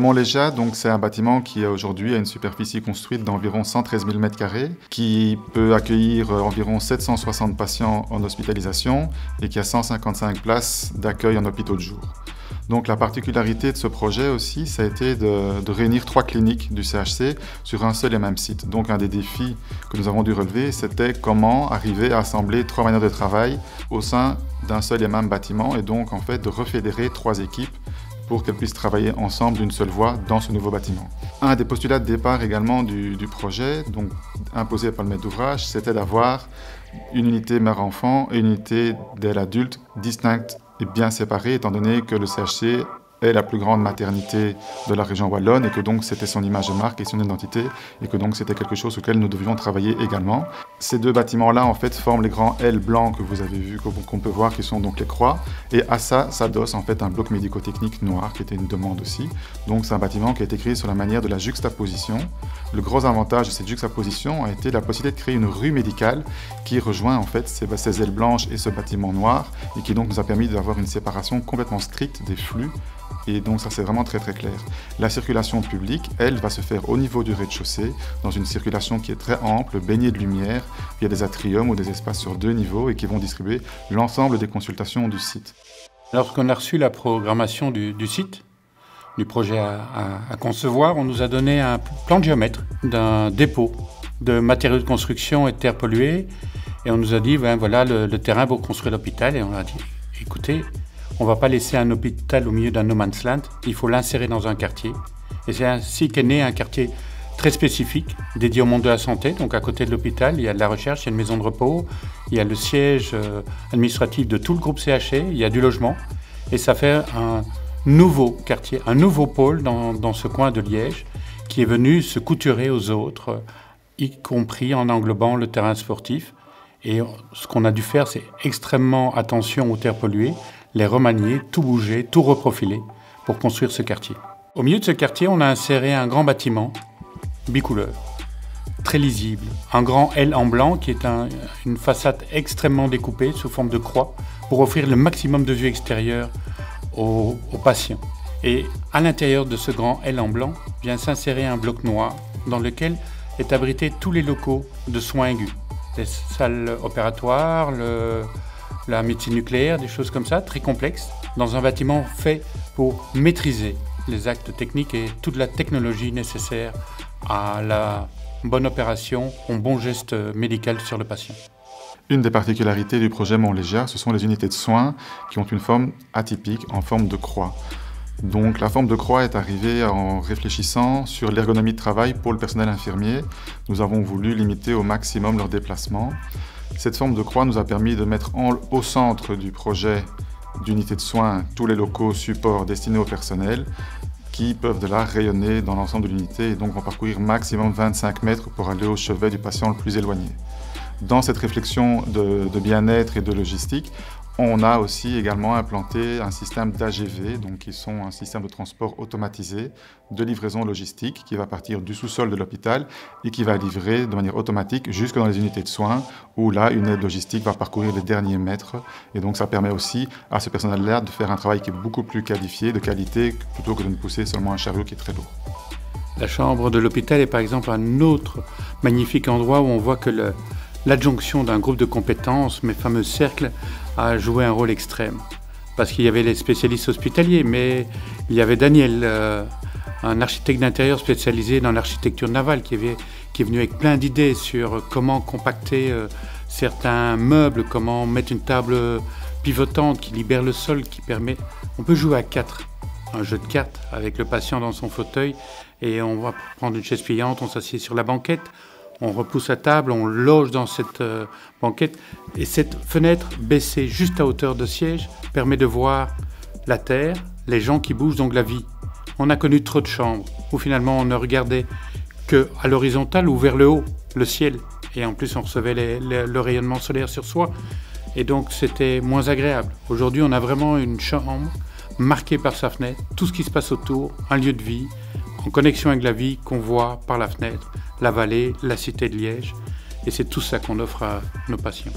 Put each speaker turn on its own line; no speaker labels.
Mont-Léjat, donc c'est un bâtiment qui aujourd'hui a une superficie construite d'environ 113 000 m², qui peut accueillir environ 760 patients en hospitalisation et qui a 155 places d'accueil en hôpitaux de jour. Donc la particularité de ce projet aussi, ça a été de réunir 3 cliniques du CHC sur un seul et même site. Donc un des défis que nous avons dû relever, c'était comment arriver à assembler 3 manières de travail au sein d'un seul et même bâtiment et donc en fait de refédérer 3 équipes pour qu'elles puissent travailler ensemble d'une seule voie dans ce nouveau bâtiment. Un des postulats de départ également du projet, donc imposé par le maître d'ouvrage, c'était d'avoir une unité mère-enfant et une unité d'aile adulte distinctes et bien séparées, étant donné que le CHC est la plus grande maternité de la région wallonne et que donc c'était son image de marque et son identité et que donc c'était quelque chose auquel nous devions travailler également. Ces 2 bâtiments-là en fait forment les grands L blancs que vous avez vus, qu'on peut voir, qui sont donc les croix, et à ça s'adosse en fait un bloc médico-technique noir qui était une demande aussi. Donc c'est un bâtiment qui a été créé sur la manière de la juxtaposition. Le gros avantage de cette juxtaposition a été la possibilité de créer une rue médicale qui rejoint en fait ces ailes blanches et ce bâtiment noir et qui donc nous a permis d'avoir une séparation complètement stricte des flux. Et donc ça c'est vraiment très clair. La circulation publique, elle, va se faire au niveau du rez-de-chaussée, dans une circulation qui est très ample, baignée de lumière, via des atriums ou des espaces sur 2 niveaux et qui vont distribuer l'ensemble des consultations du site.
Lorsqu'on a reçu la programmation du site, du projet à concevoir, on nous a donné un plan de géomètre d'un dépôt de matériaux de construction et de terres polluées et on nous a dit, ben voilà le terrain pour construire l'hôpital et on a dit, écoutez, on ne va pas laisser un hôpital au milieu d'un no man's land, il faut l'insérer dans un quartier. Et c'est ainsi qu'est né un quartier très spécifique, dédié au monde de la santé. Donc à côté de l'hôpital, il y a de la recherche, il y a une maison de repos, il y a le siège administratif de tout le groupe CHC, il y a du logement. Et ça fait un nouveau quartier, un nouveau pôle dans ce coin de Liège qui est venu se couturer aux autres, y compris en englobant le terrain sportif. Et ce qu'on a dû faire, c'est extrêmement attention aux terres polluées, les remanier, tout bouger, tout reprofiler pour construire ce quartier. Au milieu de ce quartier, on a inséré un grand bâtiment bicouleur, très lisible, un grand L en blanc qui est une façade extrêmement découpée sous forme de croix pour offrir le maximum de vue extérieure aux patients. Et à l'intérieur de ce grand L en blanc vient s'insérer un bloc noir dans lequel est abrité tous les locaux de soins aigus, les salles opératoires, la médecine nucléaire, des choses comme ça, très complexes, dans un bâtiment fait pour maîtriser les actes techniques et toute la technologie nécessaire à la bonne opération, au bon geste médical sur le patient.
Une des particularités du projet Mont-Léjat, ce sont les unités de soins qui ont une forme atypique, en forme de croix. Donc la forme de croix est arrivée en réfléchissant sur l'ergonomie de travail pour le personnel infirmier. Nous avons voulu limiter au maximum leurs déplacements. Cette forme de croix nous a permis de mettre au centre du projet d'unité de soins tous les locaux supports destinés au personnel qui peuvent de là rayonner dans l'ensemble de l'unité et donc vont parcourir maximum 25 mètres pour aller au chevet du patient le plus éloigné. Dans cette réflexion de bien-être et de logistique, on a aussi également implanté un système d'AGV, donc qui sont un système de transport automatisé de livraison logistique qui va partir du sous-sol de l'hôpital et qui va livrer de manière automatique jusque dans les unités de soins où là, une aide logistique va parcourir les derniers mètres. Et donc ça permet aussi à ce personnel-là de faire un travail qui est beaucoup plus qualifié, de qualité, plutôt que de ne pousser seulement un chariot qui est très lourd.
La chambre de l'hôpital est par exemple un autre magnifique endroit où on voit que l'adjonction d'un groupe de compétences, mes fameux cercles, a joué un rôle extrême. Parce qu'il y avait les spécialistes hospitaliers, mais il y avait Daniel, un architecte d'intérieur spécialisé dans l'architecture navale, qui est venu avec plein d'idées sur comment compacter certains meubles, comment mettre une table pivotante qui libère le sol, qui permet... On peut jouer à 4, un jeu de cartes avec le patient dans son fauteuil, et on va prendre une chaise pliante, on s'assied sur la banquette, on repousse la table, on loge dans cette banquette. Et cette fenêtre baissée juste à hauteur de siège permet de voir la terre, les gens qui bougent, donc la vie. On a connu trop de chambres où finalement on ne regardait qu'à l'horizontale ou vers le haut, le ciel. Et en plus on recevait le rayonnement solaire sur soi. Et donc c'était moins agréable. Aujourd'hui on a vraiment une chambre marquée par sa fenêtre, tout ce qui se passe autour, un lieu de vie, en connexion avec la vie qu'on voit par la fenêtre, la vallée, la cité de Liège. Et c'est tout ça qu'on offre à nos patients.